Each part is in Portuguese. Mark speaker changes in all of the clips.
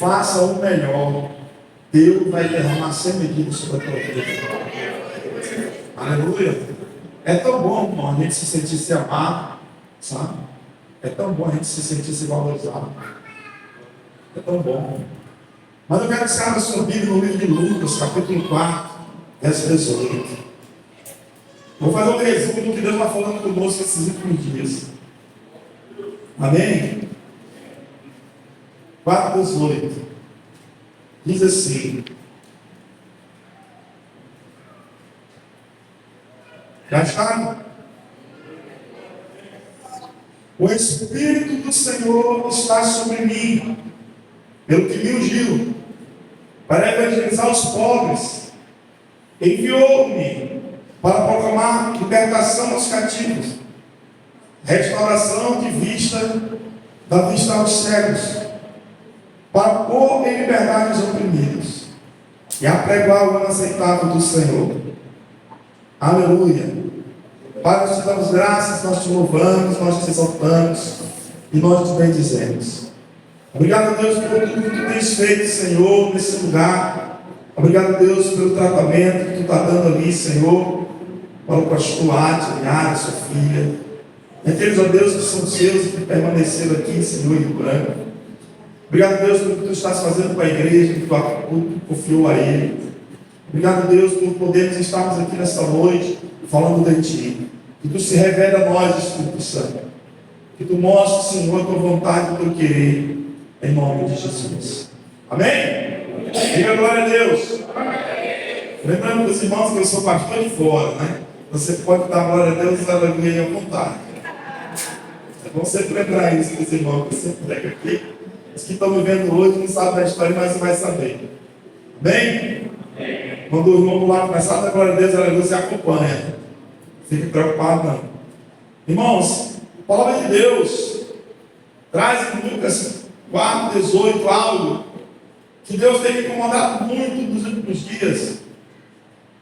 Speaker 1: faça o melhor. Deus vai derramar sem medida sobre a tua vida. Aleluia. É tão bom, irmão, a gente se sentir se amado, sabe? É tão bom a gente se sentir se valorizado. É tão bom. Mas eu quero que você abra sua Bíblia no livro de Lucas, capítulo 4, verso 18. Vou fazer um resumo do que Deus está falando conosco esses últimos dias. Amém? 4, 18. Diz assim. Já está? O Espírito do Senhor está sobre mim, pelo que me ungiu, para evangelizar os pobres. Enviou-me para proclamar libertação aos cativos, restauração de vista, da vista aos cegos, para pôr em liberdade os oprimidos, e apregoar o ano aceitável do Senhor. Aleluia. Pai, nós te damos graças, nós te louvamos, nós te exaltamos e nós te bendizemos. Obrigado, Deus, por tudo que tu tens feito, Senhor, nesse lugar. Obrigado, Deus, pelo tratamento que tu está dando ali, Senhor, para o pastor Adriana, sua filha. E aqueles, ó Deus, que são seus e que permaneceram aqui, Senhor, em Rio Branco. Obrigado, Deus, pelo que tu estás fazendo com a igreja, que tu confiou a ele. Obrigado, Deus, por podermos estarmos aqui nesta noite falando de Ti. Que Tu se revele a nós, Espírito Santo. Que Tu mostres, Senhor, a Tua vontade e o Teu querer, em nome de Jesus. Amém? Diga glória a Deus. Lembrando para os irmãos que eu sou pastor de fora, né? Você pode dar glória a Deus e aleluia à vontade. É bom sempre lembrar isso para os irmãos que você prega aqui. Os que estão me vendo hoje não sabem da história, mas vai saber. Amém? Quando o irmão do lado começar a dar glória a Deus, aleluia, você acompanha. Fique preocupado, não. Irmãos, a palavra de Deus traz em Lucas 4, 18 algo que Deus tem me incomodado muito nos últimos dias.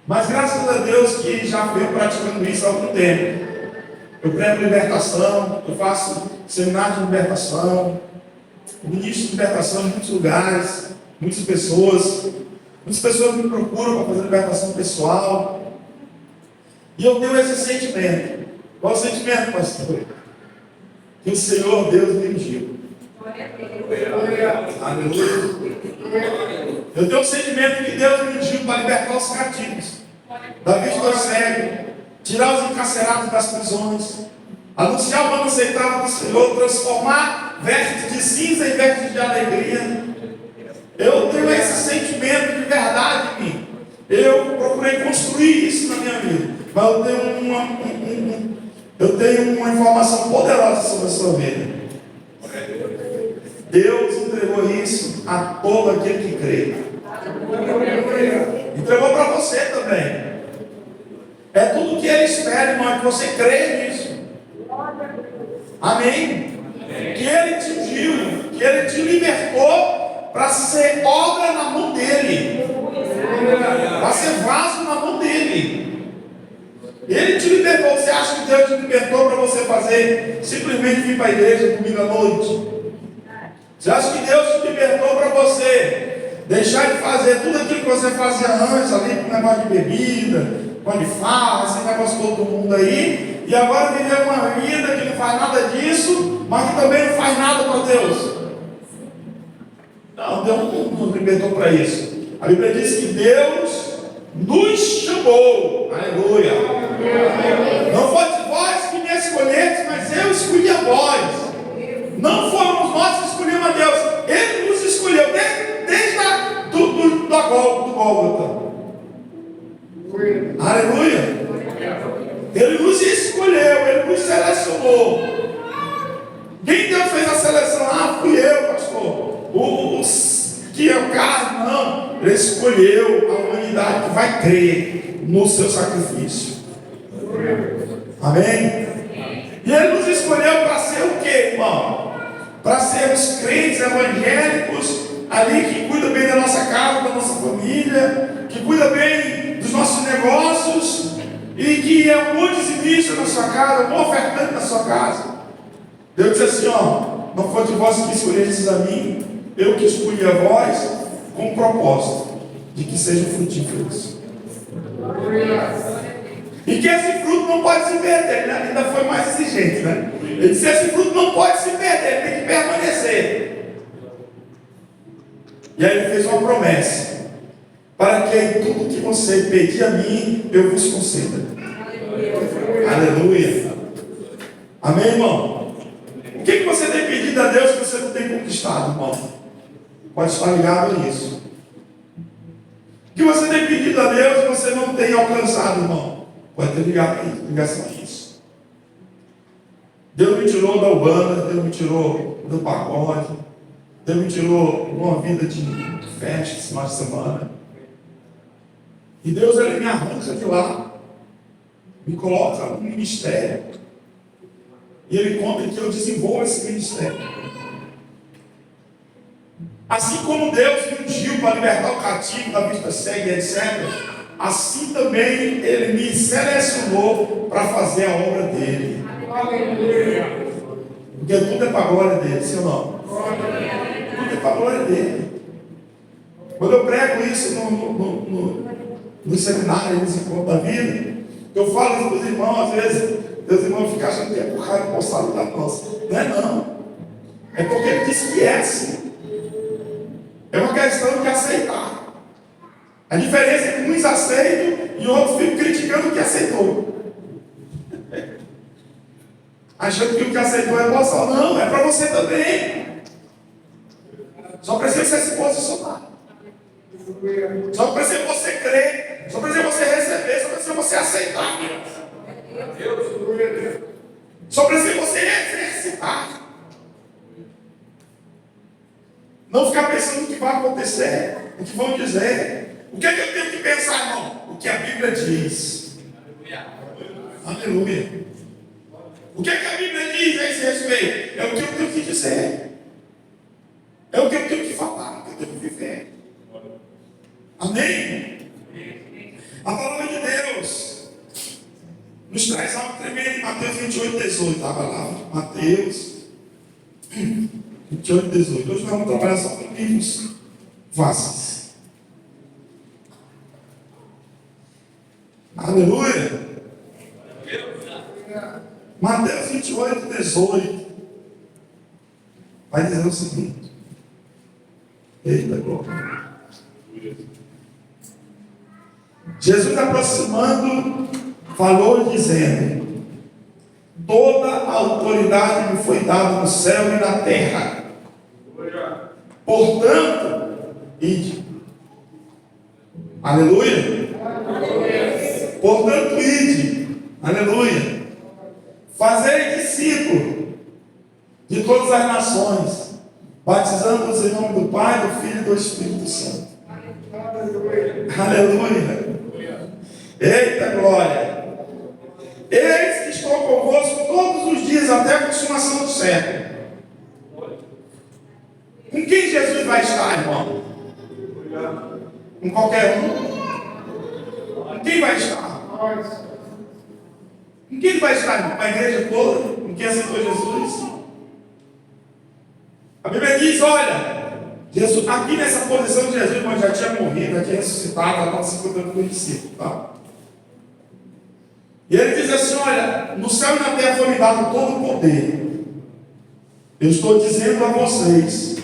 Speaker 1: Mas graças a Deus que já venho praticando isso há algum tempo. Eu prego libertação, eu faço seminário de libertação, eu ministro de libertação em muitos lugares, muitas pessoas me procuram para fazer libertação pessoal. E eu tenho esse sentimento. Qual é o sentimento, pastor? Que o Senhor Deus me ungiu. Aleluia. Eu tenho o sentimento que Deus me ungiu para libertar os cativos, da vista aos cegos, tirar os encarcerados das prisões, anunciar o ano aceitável do Senhor, transformar vestes de cinza em vestes de alegria. Eu tenho esse sentimento de verdade em mim. Eu procurei construir isso na minha vida. Mas eu tenho uma informação poderosa sobre a sua vida. Deus entregou isso a todo aquele que crê. Entregou para você também. É tudo o que Ele espera, irmão, que você crê nisso. Amém? Que Ele te ungiu, que Ele te libertou para ser obra na mão dEle, para ser vaso na mão dEle. Ele te libertou. Você acha que Deus te libertou para você fazer, simplesmente vir para a igreja comigo à noite? Você acha que Deus te libertou para você deixar de fazer tudo aquilo que você fazia antes, ali com negócio de bebida, com de farra, esse negócio todo mundo aí, e agora viver uma vida que não faz nada disso, mas que também não faz nada para Deus? Não, Deus não nos libertou para isso. A Bíblia diz que Deus nos chamou. Aleluia. Não foi vós que me escolheste, mas eu escolhi a vós. Não fomos nós que escolhemos a Deus. Ele nos escolheu desde do Gólgota. Aleluia. Ele nos escolheu, Ele nos selecionou. Quem Deus fez a seleção? Ah, fui eu, pastor. Que é o carro, não. Ele escolheu a humanidade que vai crer no seu sacrifício. Amém? E Ele nos escolheu para ser o quê, irmão? Para sermos crentes evangélicos, ali que cuida bem da nossa casa, da nossa família, que cuida bem dos nossos negócios, e que é um bom dizimista na sua casa, um bom ofertante na sua casa. Deus diz assim, ó: não foi de vós que escolhestes a mim, eu que escolhi a vós com o propósito de que sejam frutíferos. E que esse fruto não pode se perder, né? Ainda foi mais exigente, né? Ele disse: esse fruto não pode se perder, tem que permanecer. E aí ele fez uma promessa: para que em tudo que você pedir a mim, eu vos conceda. Aleluia. Amém, irmão? O que você tem pedido a Deus que você não tem conquistado, irmão? Pode estar ligado nisso. O que você tem pedido a Deus que você não tem alcançado, irmão? Pode ter ligação a isso. Deus me tirou da Ubanda, Deus me tirou do pagode, Deus me tirou de uma vida de festa, final de semana. E Deus, ele me arranca de lá, me coloca no ministério. E ele conta que eu desenvolvo esse ministério. Assim como Deus me ungiu para libertar o cativo da vista cega, etc., assim também ele me selecionou para fazer a obra dele. Porque tudo é para a glória dele, sim ou não? Tudo é para a glória dele. Quando eu prego isso no seminário, nos encontros da vida, eu falo isso para os irmãos, às vezes, os irmãos ficam achando que é por causa de responsabilidade nossa. Não é não. É porque ele disse que é assim. É uma questão de aceitar. A diferença é que uns aceitam e outros ficam criticando o que aceitou. Achando que o que aceitou é boa. Não, é para você também. Só precisa você se posicionar. Só precisa você crer. Só precisa você receber. Só precisa você aceitar. Só precisa você exercitar. Não ficar pensando no que vai acontecer, o que vão dizer. O que é que eu tenho que pensar, irmão? O que a Bíblia diz. Aleluia. O que é que a Bíblia diz a esse respeito? É o que eu tenho que dizer. É o que eu tenho que falar, o que eu tenho que viver. Amém? A palavra de Deus nos traz algo tremendo em Mateus 28, 18. Estava lá, Mateus 28, 18. Hoje nós vamos trabalhar só com livros fáceis. Aleluia. Mateus 28, 18. Vai dizer o seguinte. Eita glória. Jesus aproximando, falou dizendo: toda a autoridade me foi dada no céu e na terra. Portanto, ide. Aleluia. Portanto, ide. Aleluia. Fazei discípulo de todas as nações, batizando-os em nome do Pai, do Filho e do Espírito Santo. Aleluia. Eita glória. Eis que estou convosco todos os dias até a consumação do século. Com quem Jesus vai estar, irmão? Com qualquer um? Com quem vai estar? Com quem vai estar, irmão? Com a igreja toda? Com quem aceitou Jesus? A Bíblia diz, olha, Jesus, aqui nessa posição de Jesus, mas já tinha morrido, já tinha ressuscitado, já estava se encontrando com o discípulo, tá? E ele diz assim, olha, no céu e na terra foi me dado todo o poder. Eu estou dizendo a vocês,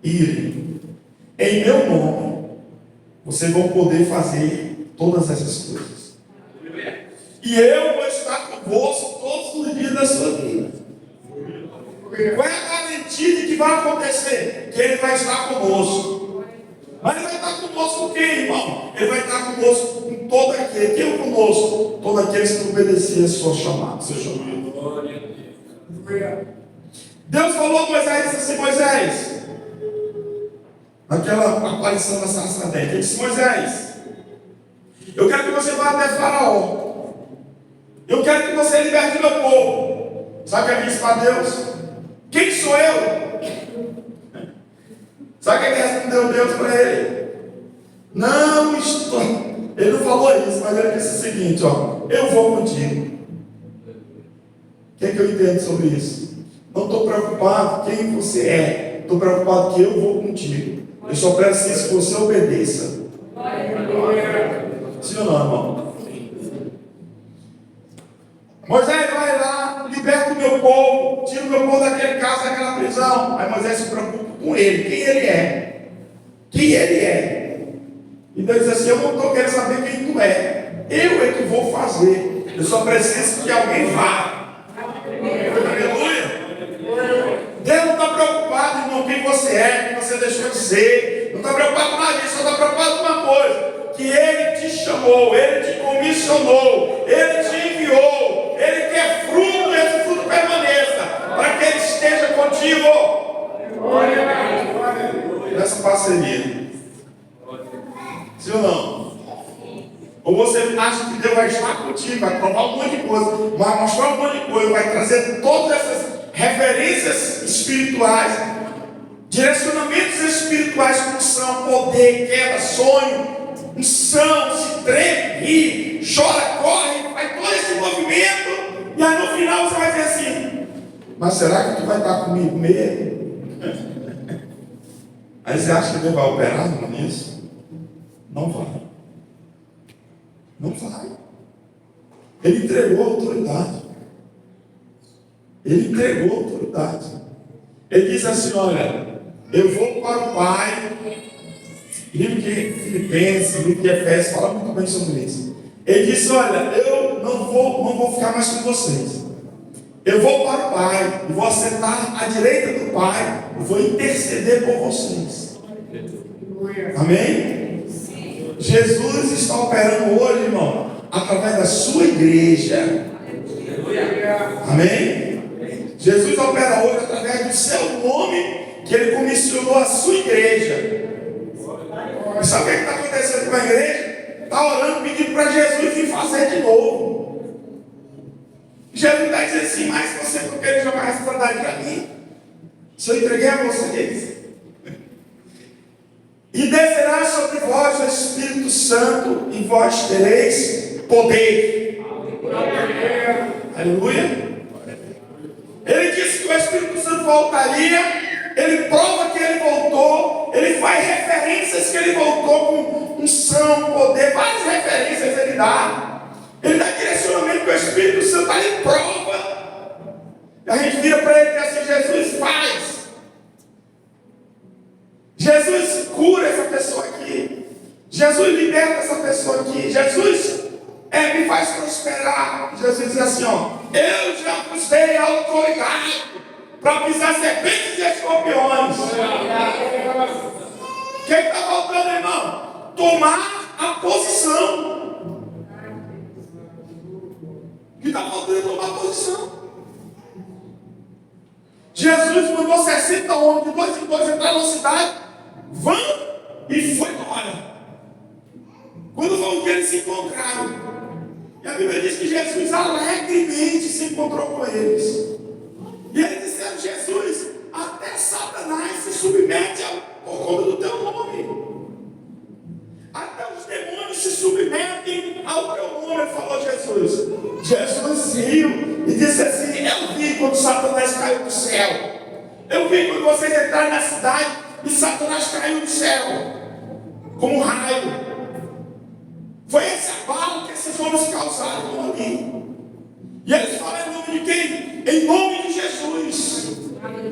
Speaker 1: irem, em meu nome, vocês vão poder fazer todas essas coisas. E eu vou estar convosco todos os dias da sua vida. Qual é a garantia de que vai acontecer? Que ele vai estar conosco. Mas ele vai estar conosco com quem, irmão? Ele vai estar conosco com todo aquele. Quem é conosco? Todo aquele que obedecia a sua chamada, seu chamado. Deus falou a Moisés, disse assim, Moisés, naquela aparição da sarça ardente, ele disse, Moisés, eu quero que você vá até Faraó. Eu quero que você liberte o meu povo. Sabe o que ele disse para Deus? Quem sou eu? Sabe o que respondeu Deus para ele? Não estou. Ele não falou isso, mas ele disse o seguinte, ó, eu vou contigo. O que é que eu entendo sobre isso? Não estou preocupado quem você é. Estou preocupado que eu vou contigo. Eu só preciso que você obedeça. Sim ou não, irmão? Moisés vai lá, liberta o meu povo, tira o meu povo daquele caso, daquela prisão. Aí Moisés se preocupa com ele, quem ele é. Quem ele é. E Deus diz assim, eu não estou querendo saber quem tu é. Eu é que vou fazer. Eu só preciso que alguém vá. Aleluia. Deus não está preocupado, irmão, quem você é, quem você deixou de ser. Não está preocupado com nada disso, só está preocupado com uma coisa. Que Ele te chamou, Ele te comissionou, Ele te enviou, Ele quer fruto e esse fruto permaneça, para que Ele esteja contigo. Nessa parceria. Sim ou não? Ou você acha que Deus vai estar contigo, vai provar um monte de coisa, vai mostrar um monte de coisa, vai trazer todas essas referências espirituais, direcionamentos espirituais, como são poder, queda, sonho, unção, se treme, ri, chora, corre, faz todo esse movimento, e aí no final você vai dizer assim, mas será que tu vai estar comigo mesmo? Aí você acha que Deus vai operar nisso? Não vai. Não vai. Ele entregou a autoridade. Ele entregou a autoridade. Ele diz assim, olha, eu vou para o Pai. Livro de Filipenses, livro de Efésios, fala muito bem sobre isso. Ele disse, olha, eu não vou ficar mais com vocês. Eu vou para o Pai, e vou sentar à direita do Pai, e vou interceder por vocês. Amém? Jesus está operando hoje, irmão, através da sua igreja. Amém? Jesus opera hoje através do seu nome, que Ele comissionou a sua igreja. E sabe o que está acontecendo com a igreja? Está orando, pedindo para Jesus vir fazer de novo. Jesus está dizendo assim, mas você não quer jogar a responsabilidade para mim? Se eu entreguei a vocês. E descerá sobre vós o Espírito Santo, e vós tereis poder. Aleluia. Ele disse que o Espírito Santo voltaria. Ele prova que ele voltou. Ele faz referências que ele voltou com unção, poder. Várias referências ele dá. Ele dá direcionamento para o Espírito Santo. Aí ele prova. E a gente vira para ele e diz assim, Jesus faz. Jesus cura essa pessoa aqui. Jesus liberta essa pessoa aqui. Jesus me faz prosperar. Jesus diz assim, ó, eu já vos dei autoridade para pisar serpentes e escorpiões. O que está faltando, irmão? Tomar a posição. O que está faltando é tomar a posição. Jesus mandou 60 homens de dois em dois entrar na cidade. Vão e foi embora. Quando vão que eles se encontraram. E a Bíblia diz que Jesus alegremente se encontrou com eles. E eles disseram, Jesus, até Satanás se submete por conta do teu nome. Até os demônios se submetem ao teu nome, falou Jesus. Jesus riu e disse assim, eu vi quando Satanás caiu do céu. Eu vi quando vocês entraram na cidade e Satanás caiu do céu. Como um raio. Foi esse abalo que esses homens causaram ali. E eles falam em nome de quem? Em nome de Jesus. Em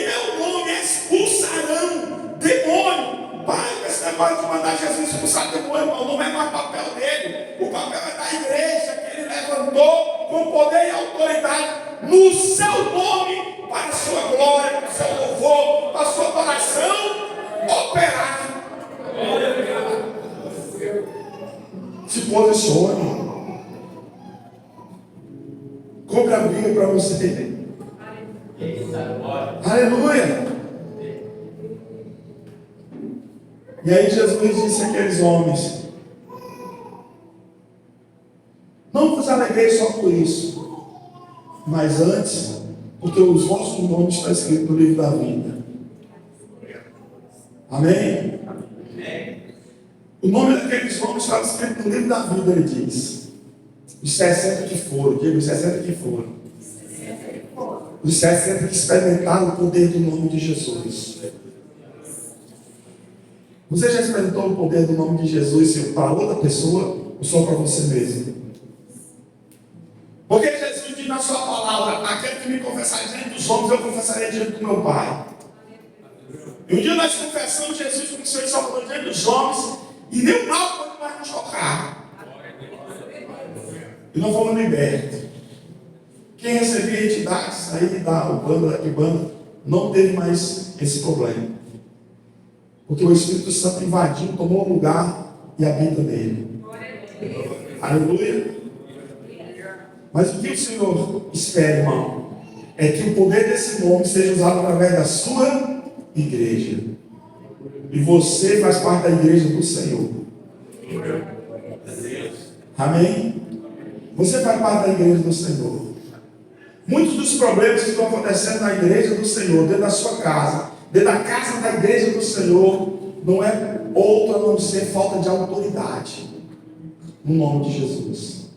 Speaker 1: meu nome expulsarão demônio. Pai, esse negócio de mandar Jesus expulsar demônio, não é mais papel dele. O papel é da igreja que ele levantou com poder e autoridade no seu nome, para a sua glória, para o seu louvor, para a sua adoração, operar. Se posicione. Compre a Bíblia para você. Aleluia. E aí Jesus disse àqueles homens, não vos alegreis só por isso, mas antes, porque os vossos nomes estão escritos no livro da vida. Amém? O nome daqueles homens estava escrito no livro da vida, ele diz. Os 60 que foram, diga os 60 que foram. Os céus têm que experimentar o poder do nome de Jesus. Você já experimentou o poder do nome de Jesus para outra pessoa ou só para você mesmo? Porque Jesus diz na sua palavra: aquele que me confessar diante dos homens, eu confessarei diante do meu Pai. E um dia nós confessamos Jesus como Senhor e Salvador diante dos homens, e nem o mal pode mais nos tocar. E nós fomos libertos. Quem recebia entidades aí da Ubanda, da Kibanda, não teve mais esse problema. Porque o Espírito Santo invadiu, tomou lugar e habita nele. Aleluia. Mas o que o Senhor espera, irmão, é que o poder desse nome seja usado através da sua igreja. E você faz parte da igreja do Senhor. Amém? Você faz parte da igreja do Senhor. Muitos dos problemas que estão acontecendo na igreja do Senhor, dentro da sua casa, dentro da casa da igreja do Senhor, não é outro a não ser falta de autoridade no nome de Jesus.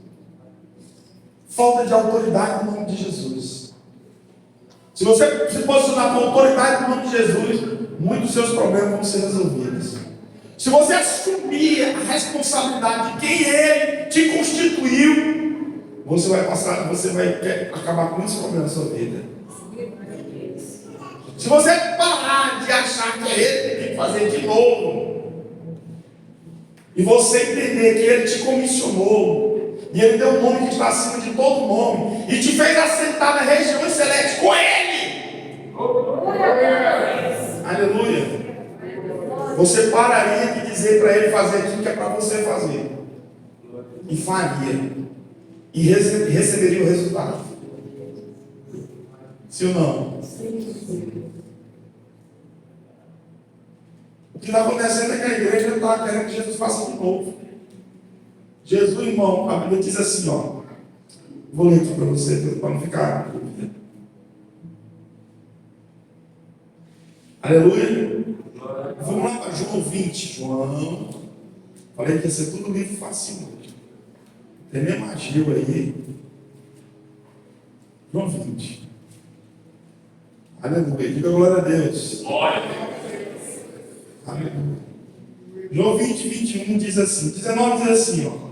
Speaker 1: Falta de autoridade no nome de Jesus. Se você se posicionar com autoridade no nome de Jesus, muitos dos seus problemas vão ser resolvidos. Se você assumir a responsabilidade de quem Ele te constituiu, você vai acabar com esse problema na sua vida. Se você parar de achar que é Ele que tem que fazer de novo, e você entender que Ele te comissionou, e Ele deu um nome que está acima de todo nome, e te fez assentar na região celeste com Ele. Aleluia. Você pararia de dizer para Ele fazer aquilo que é para você fazer, e faria, e receberia o resultado. Sim ou não? O que está acontecendo é que a igreja está querendo que Jesus faça de novo. Jesus, irmão, a Bíblia diz assim, ó. Vou ler aqui para você, para não ficar na dúvida. Aleluia. Vamos lá para João 20. João. Falei que ia ser tudo livro fácil. Tem nem magia aí. João 20. Aleluia. Diga glória a Deus. Glória a Deus. Aleluia. João 20, 21 diz assim. 19 diz assim, ó.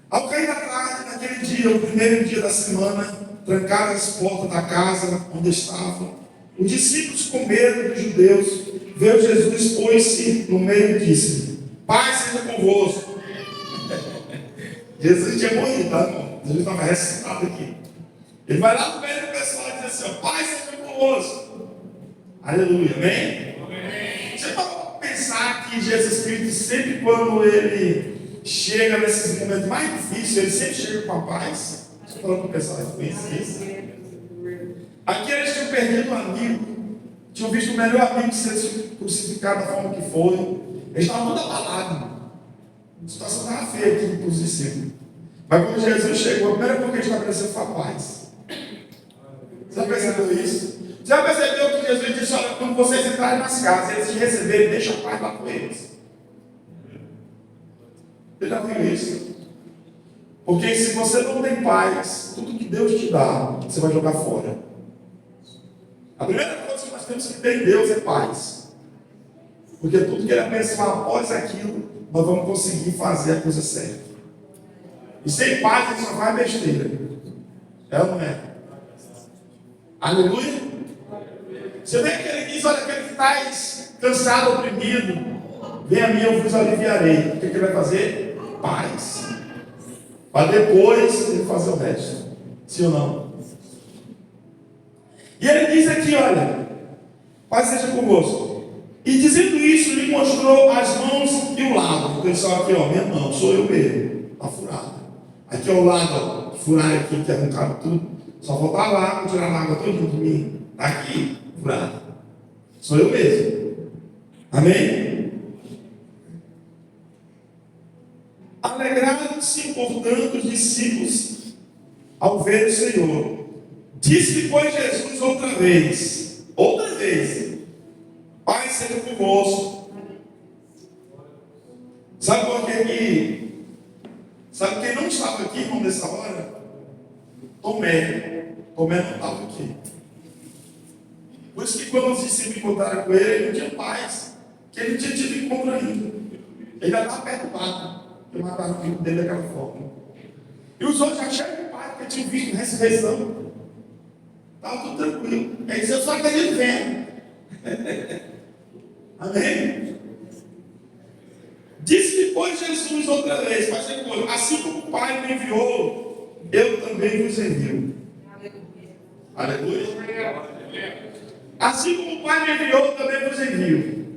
Speaker 1: Ao cair da tarde, naquele dia, o primeiro dia da semana, trancaram as portas da casa onde estavam. Os discípulos, com medo dos judeus, veio Jesus, pôs-se no meio e disse: Paz seja convosco. Jesus tinha morrido, tá, irmão? Jesus estava ressuscitado aqui. Ele vai lá no meio do pessoal e diz assim: Paz seja convosco. Aleluia, amém? Amém. Você pode pensar que Jesus Cristo, sempre quando ele chega nesses momentos mais difíceis, ele sempre chega com a paz. Estou falando para o pessoal que conhece isso. Aqui eles tinham perdido um amigo, tinham visto o melhor amigo ser crucificado da forma que foi. Eles estavam muito abalados. A situação estava feia aqui para os discípulos. Mas quando Jesus chegou, a primeira coisa que ele estabeleceu foi a paz. Você já percebeu isso? Você já percebeu que Jesus disse: olha, quando vocês entrarem nas casas, eles te receberem, deixa a paz lá com eles. Você já viu isso? Porque se você não tem paz, tudo que Deus te dá, você vai jogar fora. A primeira coisa que nós temos que ter em Deus é paz. Porque tudo que Ele abençoar após aquilo, nós vamos conseguir fazer a coisa certa. E sem paz, Ele só faz besteira. É ou não é? Aleluia? Você vê que Ele diz: olha, aquele que está cansado, oprimido, vem a mim, eu vos aliviarei. O que Ele vai fazer? Paz. Para depois Ele fazer o resto. Sim ou não? E Ele diz aqui, olha, paz seja convosco. E dizendo isso, Ele mostrou as mãos e o lado. O pessoal aqui, ó, minha mão, sou eu mesmo. Está furada. Aqui ao lado, ó, furaram aqui, que arrancaram tudo. Só faltava água, tirar a água toda de mim. Está aqui, furada. Sou eu mesmo. Amém? Alegraram-se, portanto, os discípulos ao ver o Senhor. Disse, pois, Jesus outra vez, Pai seja convosco. Sabe por que? Sabe quem não estava aqui, irmão, nessa hora? Tomé. Tomé não estava aqui. Por isso que quando os discípulos encontraram com ele não tinha paz. Que ele não tinha tido encontro ainda. Ele ainda estava perturbado. Porque mataram o filho dele daquela forma. E os outros já cheios de paz, porque tinham visto a ressurreição. Estava tudo tranquilo. Ele disse, eu só acredito vendo. Amém? Disse depois Jesus outra vez, mas depois, assim como o Pai me enviou, eu também vos envio. Aleluia. Assim como o Pai me enviou, eu também vos envio.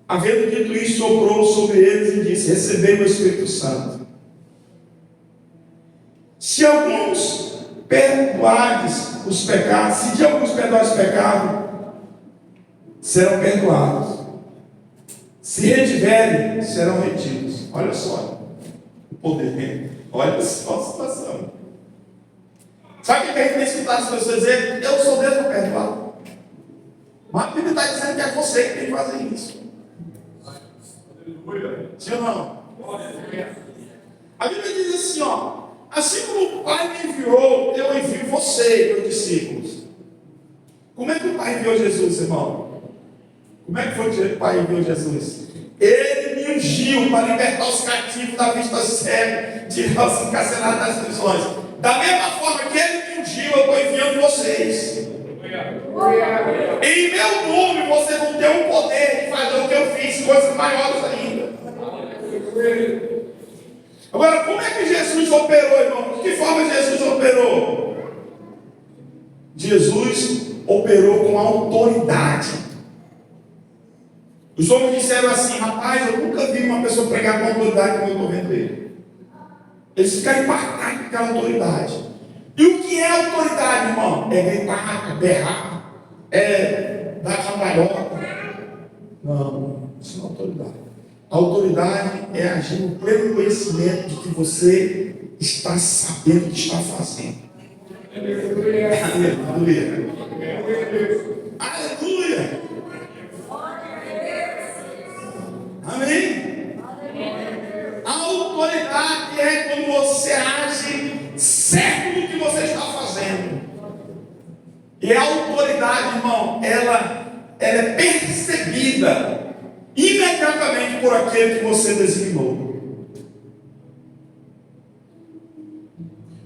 Speaker 1: Havendo dito isso, soprou sobre eles e disse, recebei o Espírito Santo. Se alguns perdoardes os pecados, se de alguns perdoardes os pecados, serão perdoados. Se retiverem, serão retidos. Olha só o poder. Olha só a situação. Sabe o que a gente tem escutado as pessoas dizer? Eu sou Deus para perdoar. Mas a Bíblia está dizendo que é você que tem que fazer isso. Sim ou não? A Bíblia diz assim, ó. Assim como o Pai me enviou, eu envio você, meus discípulos. Como é que o Pai enviou Jesus, irmão? Como é que foi que o Pai enviou Jesus? Ele me ungiu para libertar os cativos da vista cega, tirar os encarcerados das prisões. Da mesma forma que ele me ungiu, eu estou enviando vocês. Em meu nome vocês vão ter o poder de fazer o que eu fiz, coisas maiores ainda. Agora, como é que Jesus operou, irmão? De que forma Jesus operou? Jesus operou com autoridade. Os homens disseram assim, rapaz, eu nunca vi uma pessoa pregar com autoridade como eu estou vendo ele. Eles ficaram impactados com aquela autoridade. E o que é autoridade, irmão? É gritar, é berrar, é dar cambalhota. Não, isso não é autoridade. A autoridade é agir no pleno conhecimento de que você está sabendo o que está fazendo. Aleluia. Aleluia. Aleluia. Amém? A autoridade é quando você age certo do que você está fazendo. E a autoridade, irmão, ela é percebida imediatamente por aquele que você designou.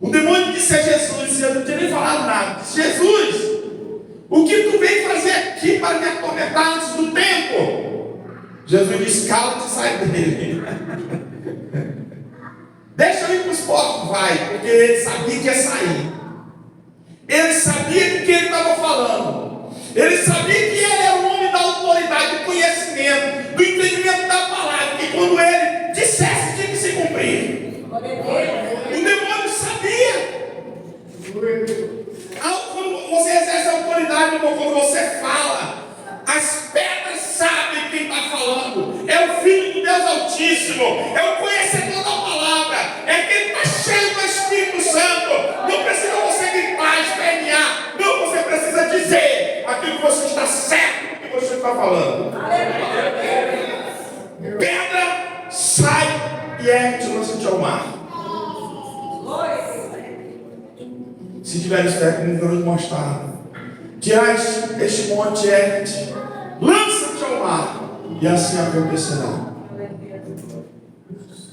Speaker 1: O demônio disse a Jesus, eu não tinha nem falado nada, disse, Jesus, o que tu veio fazer aqui para me atormentar antes do tempo? Jesus disse, cala-te e sai dele. Deixa eu ir para os porcos, vai, porque ele sabia que ia sair. Ele sabia do que ele estava falando. Ele sabia que ele era um homem da autoridade, do conhecimento, do entendimento da palavra, que quando ele dissesse tinha que se cumprir. O demônio sabia. Quando você exerce a autoridade, quando você fala, as pedras sabem quem está falando. É o Filho do Deus Altíssimo, é o conhecedor da palavra, é quem está cheio do Espírito Santo. Não precisa você gritar, espernear. Não, você precisa dizer aquilo que você está certo do que você está falando. Pedra sai e ergue-te e lança-te ao mar. Se tiveres fé como um grão de mostarda, tirais este monte, ergue-te, lança-te ao mar, e assim acontecerá.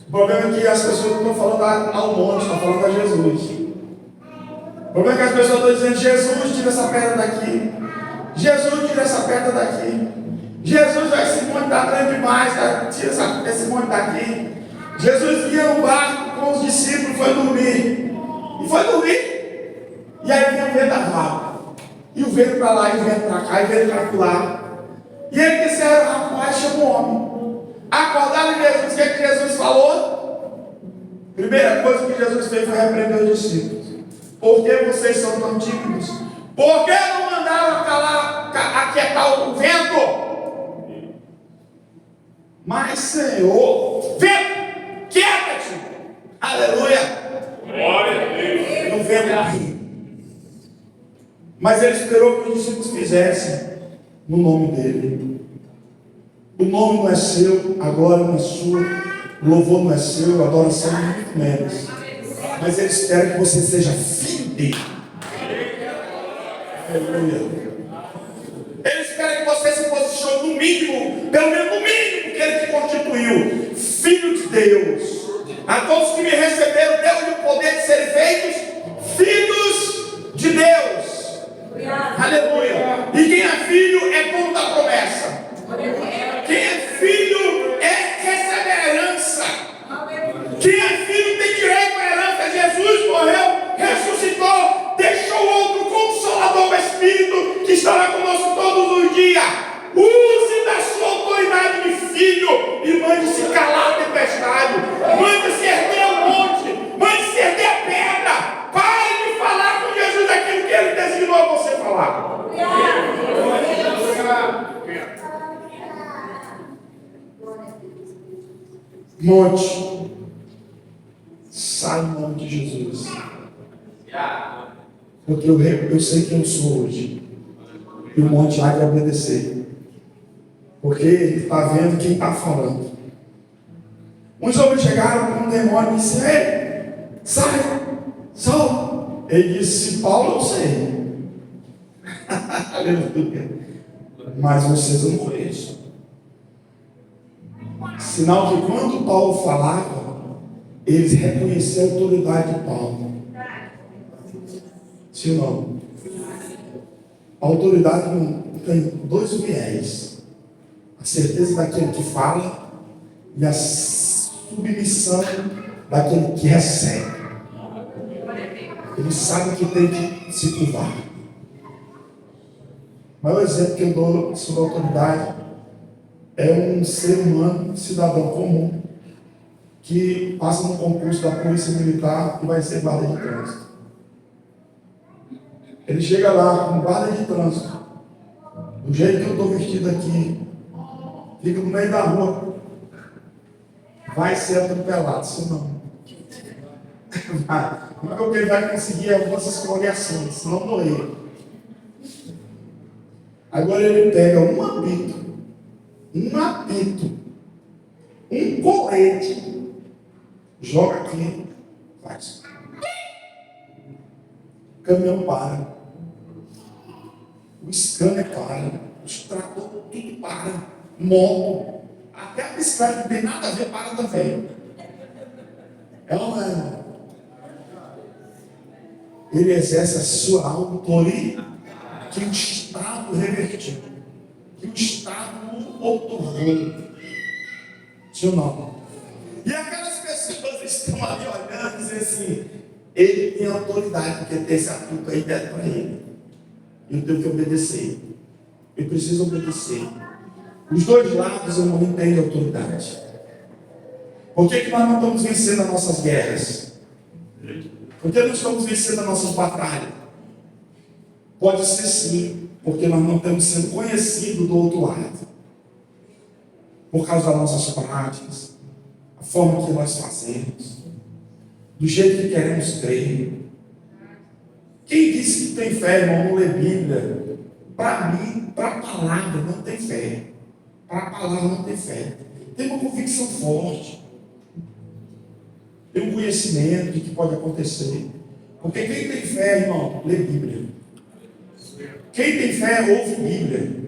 Speaker 1: O problema é que as pessoas não estão falando ao monte, estão falando a Jesus. O problema é que as pessoas estão dizendo, Jesus, tira essa pedra daqui. Jesus, tira essa pedra daqui. Jesus, esse monte está grande demais, tira esse monte daqui. Jesus ia no barco com os discípulos, foi dormir. E foi dormir. E aí vinha o vendaval. E o vento para lá, e o vento para cá, e o vento para lá. E ele disse, rapaz, chama o homem. Acordaram Jesus, o que é que Jesus falou? Primeira coisa que Jesus fez foi repreender os discípulos. Por que vocês são tão tímidos? Por que não mandaram aquietar o vento? Mas, Senhor, vento, quieta-te. Aleluia. Glória a Deus. No vento aqui. Mas ele esperou que os discípulos fizessem no nome dele. O nome não é seu, a glória não é sua, o louvor não é seu, a adoração é muito menos. Mas Ele espera que você seja filho dele. Aleluia. Ele espera que você se posicione no mínimo, pelo menos no mínimo que Ele te constituiu, filho de Deus. A todos que me receberam, deu-lhe o poder de serem feitos filhos de Deus. Aleluia. E quem é filho é dono da promessa. Quem é filho recebe a herança. Quem é filho tem direito à herança. Jesus morreu, ressuscitou, deixou outro Consolador, o Espírito, que estará conosco todos os dias. Use da sua autoridade de filho e mande-se calar a tempestade, mande-se erguer o monte, mande-se erguer a pedra. Pare de falar com Jesus aquilo que Ele designou você falar. Monte, sai em nome de Jesus. Porque eu sei quem eu sou hoje. E o monte há de obedecer. Porque ele está vendo quem está falando. Uns homens chegaram com um demônio e disseram: ei, sai, solta. Ele disse: Paulo, eu sei. Aleluia. Mas vocês eu não conheço. Sinal que quando Paulo falava, eles reconheceram a autoridade de Paulo. Sim ou não? A autoridade não tem dois viés: a certeza daquele que fala e a submissão daquele que recebe. Ele sabe que tem que se curvar. O maior exemplo que eu dou sobre a autoridade é um ser humano, um cidadão comum, que passa no concurso da Polícia Militar e vai ser guarda de trânsito. Ele chega lá com guarda de trânsito, do jeito que eu estou vestido aqui, fica no meio da rua, vai ser atropelado, senão não é porque ele vai conseguir algumas escoriações, senão morrer. Agora ele pega um apito, um colete, joga aqui, faz. O caminhão para, o scanner para, os tratores tudo para, moto, até a bicicleta não tem nada a ver, para também. Ele exerce a sua autoridade que o Estado revertiu, que o Estado outorgou. Seu nome. E aquelas pessoas estão ali olhando e dizem assim: ele tem autoridade, porque tem esse apunto aí dentro para ele. Eu tenho que obedecer. Eu preciso obedecer. Os dois lados eu não entendo autoridade. Por que nós não estamos vencendo as nossas guerras? Por que não estamos vencendo as nossas batalhas? Pode ser sim, porque nós não estamos sendo conhecidos do outro lado. Por causa das nossas práticas, a forma que nós fazemos, do jeito que queremos crer. Quem disse que tem fé, irmão, não lê Bíblia? Para mim, para a palavra não tem fé. Para a palavra não tem fé. Tem uma convicção forte. Tem um conhecimento de que pode acontecer. Porque quem tem fé, irmão, lê Bíblia. Quem tem fé, ouve Bíblia.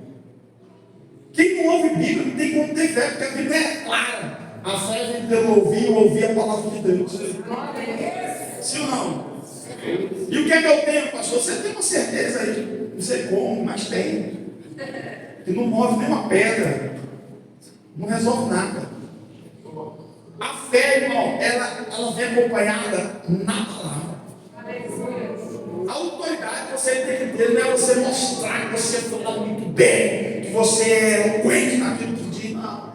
Speaker 1: Quem não ouve Bíblia não tem como ter fé, porque a Bíblia é clara. A fé vem pelo ouvir a palavra de Deus. Sim ou não? E o que é que eu tenho, pastor? Você tem uma certeza aí, não sei como, mas tem. Que não move nem uma pedra, não resolve nada. A fé, irmão, ela vem acompanhada na palavra. A autoridade que você tem que ter não é você mostrar que você fala muito bem, que você é eloquente naquilo que diz, não.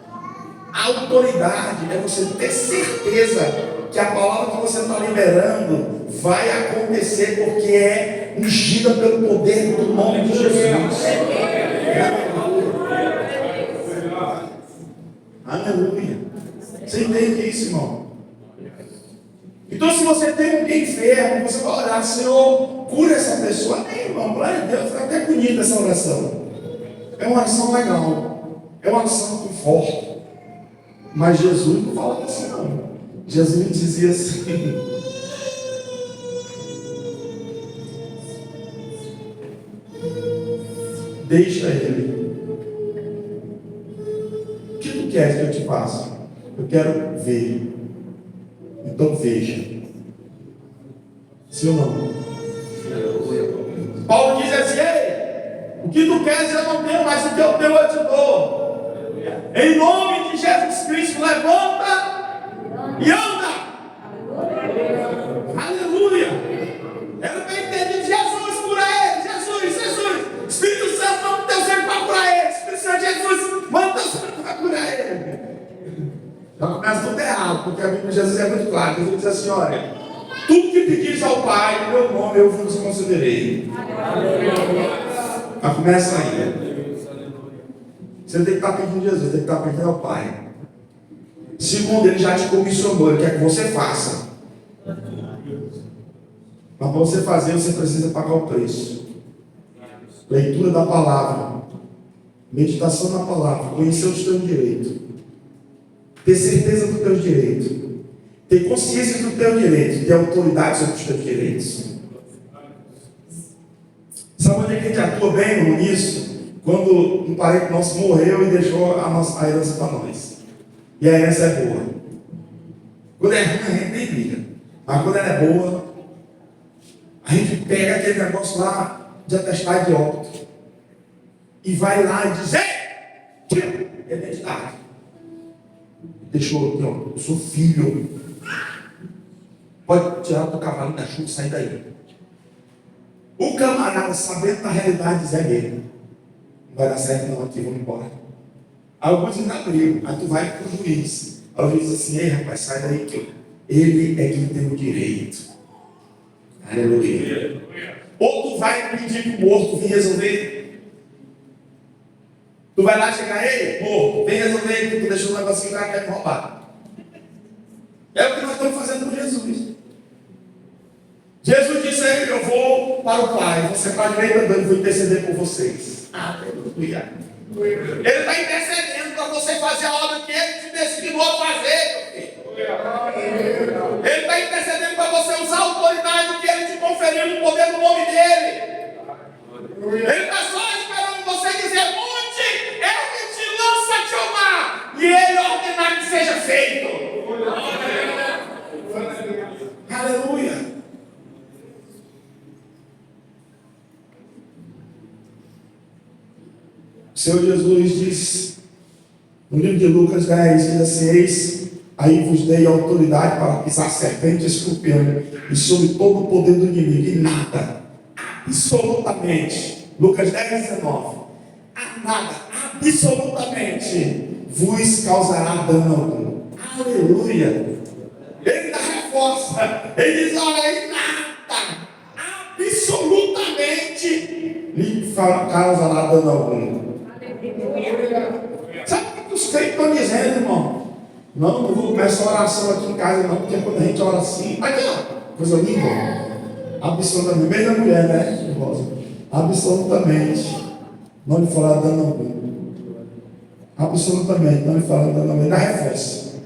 Speaker 1: A autoridade é você ter certeza que a palavra que você está liberando vai acontecer, porque é ungida pelo poder do nome de Jesus. Aleluia. Você entende isso, irmão? Então, se você tem alguém enfermo, você vai orar: Senhor, cura essa pessoa. Amém, irmão, glória a Deus. Fica até bonita essa oração. É uma oração legal, é uma oração com forte. Mas Jesus não fala assim, não. Jesus dizia assim: Deixa Ele. O que tu queres que eu te faça? Eu quero ver. Então veja. Sim ou não? Paulo diz assim: ei, o que tu queres eu não tenho, mas o que eu tenho eu te dou. Em nome de Jesus Cristo, levanta e anda. Aleluia. Era bem entendido. Jesus, cura ele. Jesus. Espírito Santo, manda o teu sangue para curar ele. Espírito Santo, Jesus, manda o teu sangue para curar ele. Já começa tudo errado, porque a Bíblia de Jesus é muito clara. Jesus diz assim: olha, tudo que pedires ao Pai, no meu nome, eu vos concederei. Já começa aí. Você tem que estar pedindo a Jesus, tem que estar pedindo ao Pai. Segundo, Ele já te comissionou, Ele quer que você faça. Mas para você fazer, você precisa pagar o preço. Leitura da palavra, meditação na palavra, conhecer os teus direitos, ter certeza dos teus direitos, ter consciência do teu direito, ter autoridade sobre os teus direitos. Sabe onde é que a gente atua bem, irmão, nisso? Quando um parente nosso morreu e deixou a herança para nós. E a herança é boa. Quando é ruim, a gente nem liga. Mas quando ela é boa, a gente pega aquele negócio lá de atestado de óbito e vai lá e diz: ei, tira a identidade. Deixou aqui, ó, eu sou filho. Pode tirar o teu cavalo da chuva e sair daí. O camarada, sabendo da realidade, diz: é ele. Não vai dar certo não, aqui, vamos embora. Alguns ainda brigam, aí tu vai para o juiz. Aí o juiz diz assim: ei, rapaz, sai daí que ele é quem tem o direito. Aleluia. Ou tu vai pedir para o morto vir resolver. Tu vai lá chegar: ei, morto, vem resolver que tu deixou o negocinho, o cara quer me roubar. É o que nós estamos fazendo com Jesus. Jesus disse a ele: eu vou para o Pai, você para a direita dele, vou interceder por vocês. Aleluia. Ele está intercedendo para você fazer a obra que ele te destinou a fazer, meu filho. Ele está intercedendo para você usar a autoridade que ele te conferiu no poder do nome dele. Ele está só esperando você dizer: onde é que te lança te amar? E ele ordenar que seja feito. Aleluia. O Senhor Jesus diz no livro de Lucas 10, diz assim: eis, aí vos dei autoridade para pisar serpente e escorpião e sobre todo o poder do inimigo, e nada, absolutamente, Lucas 10, 19, nada, absolutamente vos causará dano algum. Aleluia. Ele dá reforça, ele diz: olha aí, nada, absolutamente lhe causará dano algum. Sabe o que os crentes estão dizendo, irmão? Não vou começar a oração aqui em casa, não, porque quando a gente ora assim, aqui ó, coisa linda, absolutamente, mesmo a mulher, né, Rosa? Absolutamente, não lhe fará dano algum. Absolutamente, não lhe fará dano algum. Dá reforça.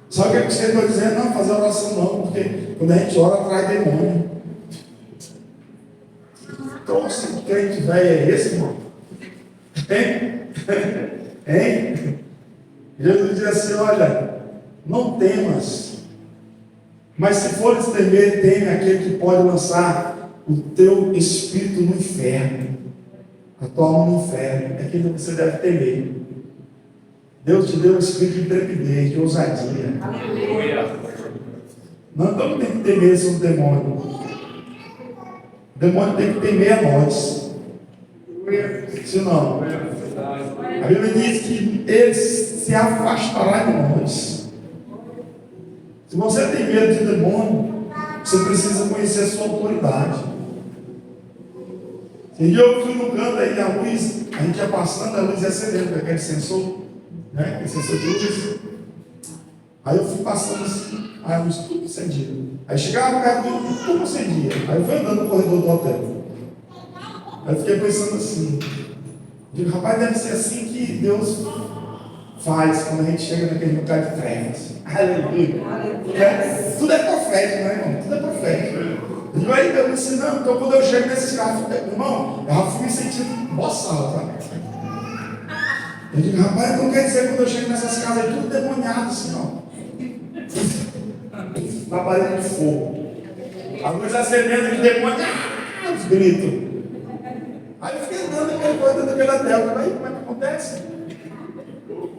Speaker 1: Sabe o que os crentes estão dizendo? Não, fazer oração não, porque quando a gente ora, atrai demônio. Então, se o crente velho é esse, irmão? Hein? Jesus diz assim: olha, não temas, mas se fores temer, teme aquele que pode lançar o teu espírito no inferno, a tua alma no inferno. É aquilo que você deve temer. Deus te deu um espírito de intrepidez, de ousadia. Não tem que temer sobre o demônio. O demônio tem que temer a nós. Se não, a Bíblia diz que ele se afastará de nós. Se você tem medo de demônio, você precisa conhecer a sua autoridade. E eu fui no canto aí, a luz, a gente ia passando, a luz ia acendendo, aquele sensor, né? Aquele sensor de luz. Aí eu fui passando assim, aí a luz tudo acendia. Aí chegava perto do outro, tudo acendia. Aí eu fui andando no corredor do hotel. Aí eu fiquei pensando assim, digo: rapaz, deve ser assim que Deus faz quando a gente chega naquele lugar de trevas. Aleluia. Tudo é profético, né, irmão? Tudo é profético. Eu digo: aí Deus disse: não, então quando eu chego nesses carros, irmão, eu já fui me sentir sentindo boçal, tá? Eu digo, rapaz, não quer dizer que quando eu chego nessas casas é tudo demoniado assim, não. Na parede de fogo. A luz acendendo de demônio, os gritos. Aí eu fiquei andando aquela coisa daquela tela. Aí, como é que acontece?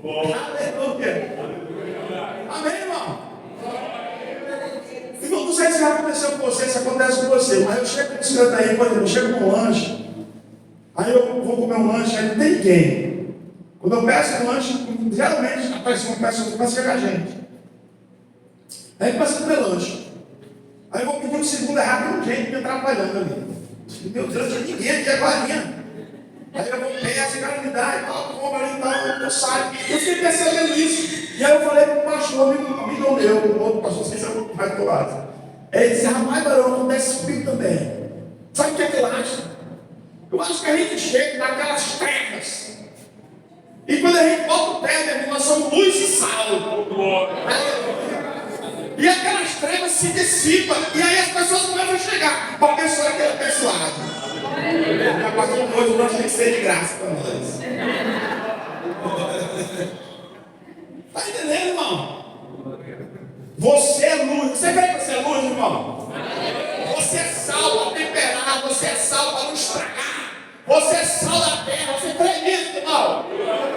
Speaker 1: Aleluia. Amém, irmão? Irmão, não sei se já aconteceu com você, se acontece com você, mas eu chego nesse canto aí, por exemplo, eu chego com um lanche, aí eu vou comer um lanche, aí não tem ninguém. Quando eu peço um lanche, geralmente aparece uma pessoa que vai chegar a gente. Aí começa a comer lanche. Aí eu vou pedir um segundo errado, tem um gente me atrapalhando ali. Meu Deus, não tem ninguém aqui agora. Aí eu vou pegar essa cara me dá e tal, como ali e tal, eu saio. Eu fiquei percebendo isso. E aí eu falei para o pastor, amigo meu, o outro pastor, não sei se é o mais do lado. Ele disse, rapaz, barão, acontece comigo também. Sabe o que é que ele acha? Eu acho que a gente chega naquelas trevas. E quando a gente bota o pé, meu irmão, nós somos luz e sal. E aquelas trevas se dissipam. E aí as pessoas começam a chegar para abençoar aquele abençoado. A partir de hoje nós temos que ser de graça para nós. Está entendendo, irmão? Você é luz. Você crê que você é luz, irmão? Você é sal para temperar. Você é sal para não estragar. Você é sal da terra. Você crê nisso, irmão?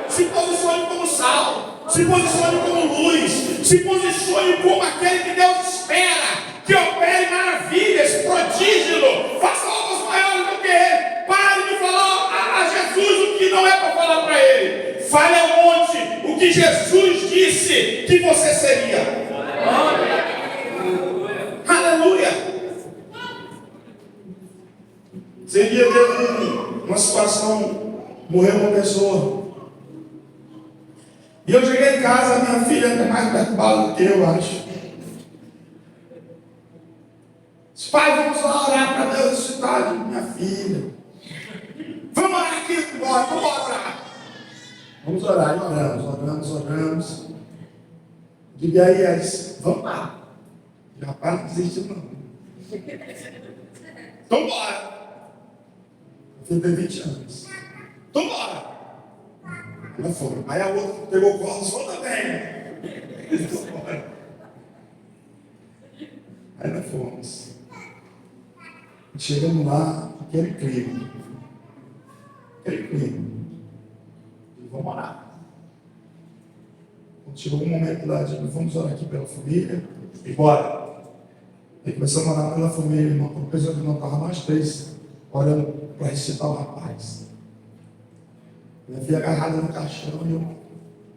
Speaker 1: Se posicione como sal. Se posicione como luz. Se posicione como aquele que Deus espera. Que opere maravilhas, prodígio. Faça obras maiores do que ele. Pare de falar a Jesus o que não é para falar para ele. Fale ao monte o que Jesus disse que você seria. Aleluia. Seria uma situação, morreu uma pessoa. E eu cheguei em casa, a minha filha é mais perturbada do que eu acho. Os pais, vamos lá orar para Deus ressuscitar minha filha. Vamos orar aqui, vamos orar. Vamos orar, e oramos. Diga aí, eles, vamos lá. E rapaz, não desiste não. Então bora. Eu tenho 20 anos. Então bora. Ela foi. Aí a outra pegou o corpo, só também. Então bora. Aí nós fomos. Chegamos lá, aquele clima. E vamos orar. Quando chegou um momento lá, vamos orar aqui pela família. E bora. Aí começamos a orar pela família, irmão. Quando pensou que não estava nós três orando para ressuscitar o rapaz. Minha filha agarrada no caixão, e eu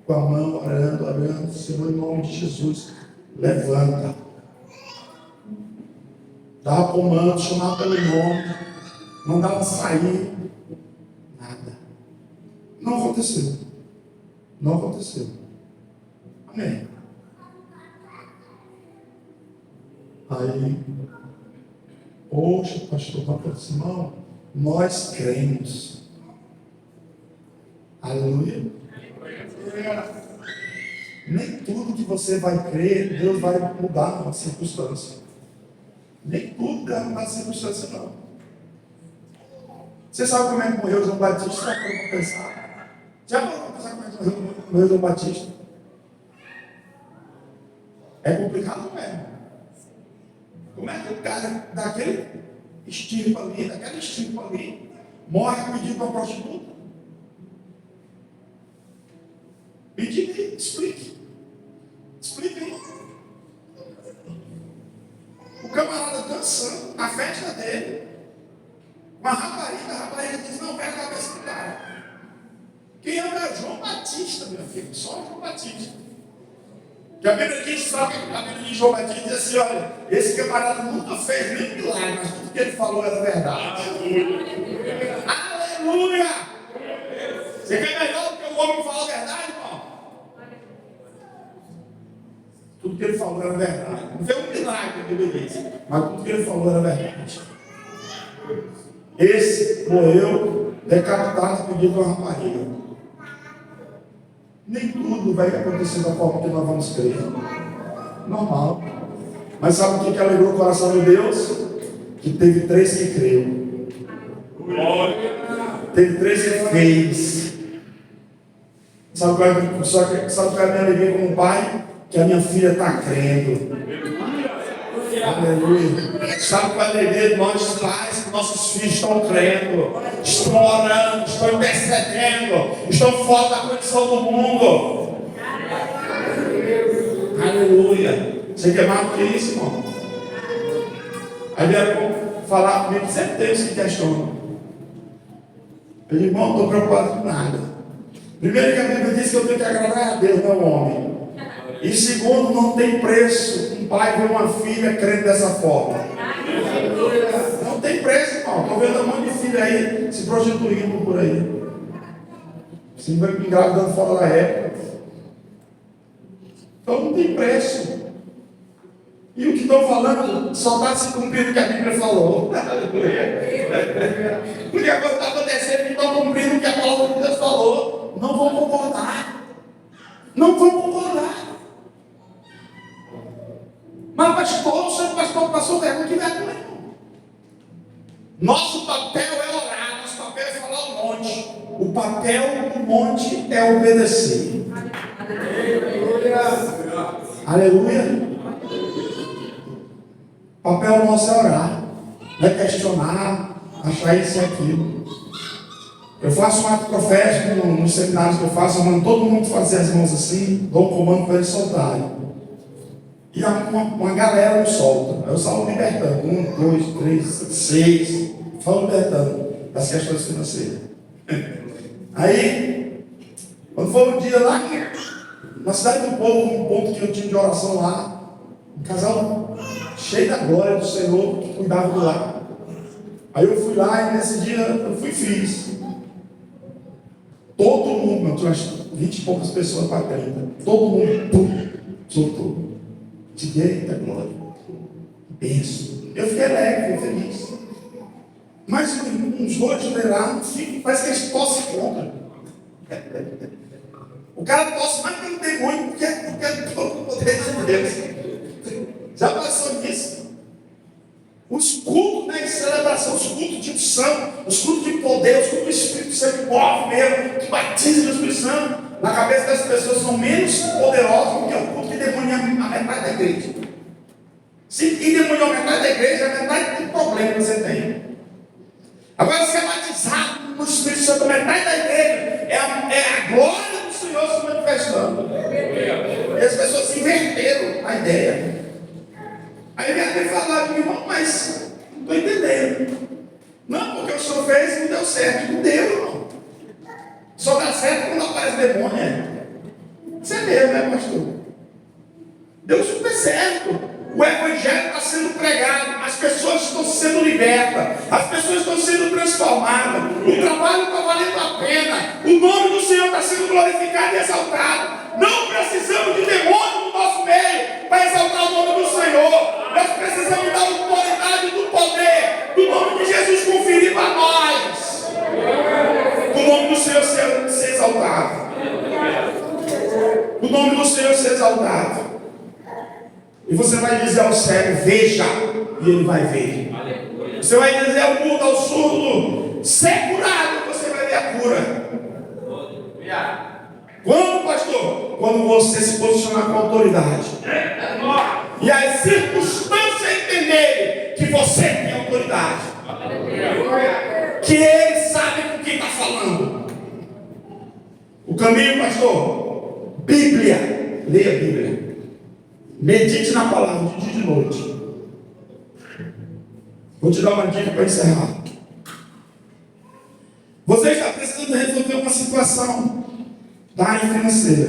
Speaker 1: com a mão orando. Senhor, em nome de Jesus, levanta. Dava comando, chamava pelo nome, mandava sair. Nada. Não aconteceu. Amém. Aí, poxa, pastor, para aproximar, nós cremos. Aleluia. Nem tudo que você vai crer, Deus vai mudar a circunstância. Nem tudo Deus mudar a circunstância, não. Você sabe como é que morreu João Batista? Já parou para pensar? Já parou para pensar como é que morreu João Batista? É complicado mesmo. Como é que o cara daquele estirpe ali, morre pedindo para uma prostituta? Me diga aí, explique aí. O camarada dançando na festa dele, uma rapariga, a rapariga diz, não, pega a cabeça do cara. Quem ama é João Batista, meu filho, só João Batista. Que a Bíblia diz, sabe, a Bíblia de João Batista diz assim, olha, esse camarada nunca fez nem milagre, mas tudo que ele falou era verdade. Aleluia! Você quer melhor do que o homem que fala a verdade, irmão? Tudo que ele falou era verdade. Não foi um milagre, a Bíblia diz, mas tudo que ele falou era verdade. Esse morreu decapitado por uma rapariga. Nem tudo vai acontecer da forma que nós vamos crer. Normal. Mas sabe o que alegrou o coração de Deus? Que teve 3 que creram. Teve 3 que fez. Sabe qual é a minha alegria como pai? Que a minha filha está crendo. Aleluia. Sabe qual é a alegria de nós pais? Que nossos filhos estão crendo, estão orando, estão intercedendo, estão fora da condição do mundo. Aleluia. Você quer mais do que isso, irmão? Aí vieram falar comigo, sempre tem os que questionam. Eu digo, irmão, não estou preocupado com nada. Primeiro que a Bíblia diz que eu tenho que agradar a Deus, não ao homem. E segundo, não tem preço um pai ver uma filha crendo dessa forma. Não tem preço, irmão. Estou vendo um monte de filha aí se prostituindo por aí. Se engravidando fora da época. Então não tem preço. E o que estão falando só está se cumprindo o que a Bíblia falou. Porque agora está acontecendo que estão cumprindo o que a palavra de Deus falou. Não vão concordar. Não vão concordar. Mas pastor, o senhor pastor passou vergonha, que vergonha. Nosso papel é orar, nosso papel é falar um monte. O papel do monte é obedecer. Aleluia. O papel nosso é orar, não é questionar, achar isso e aquilo. Eu faço um ato profético nos seminários que eu faço, eu mando todo mundo fazer as mãos assim, dou um comando para eles soltarem. E uma galera me solta. Eu salgo libertando. 1, 2, 3, 6. Falo libertando das questões financeiras. Aí, quando foi um dia lá, na cidade do povo, um ponto que eu tinha de oração lá, um casal cheio da glória do Senhor que cuidava do lar. Aí eu fui lá e nesse dia eu fui e fiz. Todo mundo, eu tinha umas 20 e poucas pessoas para 30. Todo mundo, pum, soltou. De eita glória. Penso. Eu fiquei alegre, fiquei feliz. Mas uns dois lá, parece que eles tossem contra. O cara tosse mais que não tem muito, porque todo o poder de Deus. Já passou disso? Os cultos, né, de celebração, os cultos de unção, os cultos de poder, os cultos do Espírito Santo que move mesmo, que batiza no Espírito Santo, na cabeça das pessoas são menos poderosos do que o culto que demonia a metade da igreja. Se endemoniou a metade da igreja, a metade do problema que você tem. Agora, se é batizado no Espírito Santo, a metade da igreja é a glória do Senhor se manifestando. E as pessoas inverteram a ideia. Aí vem até falar comigo, irmão, mas não estou entendendo. Não, porque o senhor fez e não deu certo. Não deu, irmão. Só dá certo quando aparece demônio, né? Isso é mesmo, né, pastor? Deu super certo. O evangelho está sendo pregado, as pessoas estão sendo libertas, as pessoas estão sendo transformadas, o trabalho está valendo a pena, o nome do Senhor está sendo glorificado e exaltado. Não precisamos de demônio no nosso meio para exaltar o nome do Senhor. Nós precisamos da autoridade, do poder, do nome de Jesus conferido a nós. O nome do Senhor ser exaltado. O nome do Senhor ser exaltado. E você vai dizer ao cego, veja, e ele vai ver. Você vai dizer ao mudo, ao surdo, ser curado, você vai ver a cura. Quando, pastor? Quando você se posicionar com autoridade. E as circunstâncias entenderem que você tem autoridade. Que ele sabe com quem está falando. O caminho, pastor? Bíblia. Leia a Bíblia. Medite na palavra de dia e de noite. Vou te dar uma dica para encerrar. Você está precisando resolver uma situação da área financeira.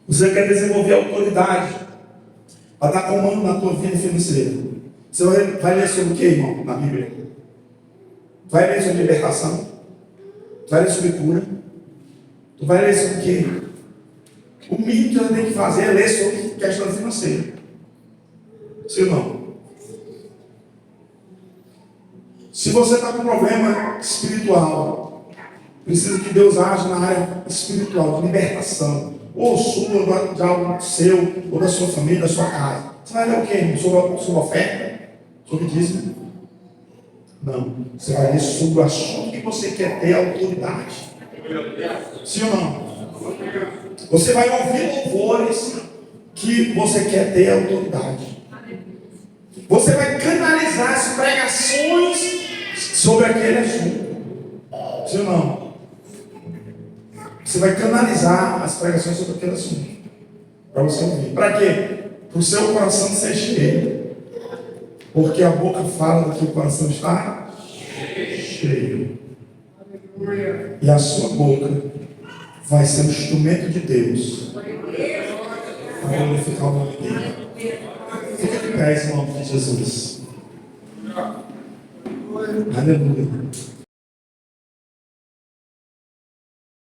Speaker 1: Você quer desenvolver autoridade para dar comando na tua vida financeira. Você vai ler sobre o que, irmão, na Bíblia? Vai ler sobre libertação? Vai ler sobre cura? Tu vai ler sobre o que? O mínimo que você tem que fazer é ler sobre questão financeira. Sim ou não? Se você está com problema espiritual, precisa que Deus age na área espiritual, de libertação, ou sua, de algo seu, ou da sua família, da sua casa. Você vai ler o quê? Sobre oferta? Sobre dízimo? Não. Você vai ler sobre o assunto que você quer ter autoridade. Sim ou não? Você vai ouvir louvores que você quer ter autoridade. Você vai canalizar as pregações sobre aquele assunto. Sim ou não? Você vai canalizar as pregações sobre aquele assunto. Para você ouvir. Para quê? Para o seu coração ser cheio. Porque a boca fala do que o coração está cheio. E a sua boca vai ser um instrumento de Deus para glorificar o nome dele. Fica de pé em nome de Jesus. Aleluia.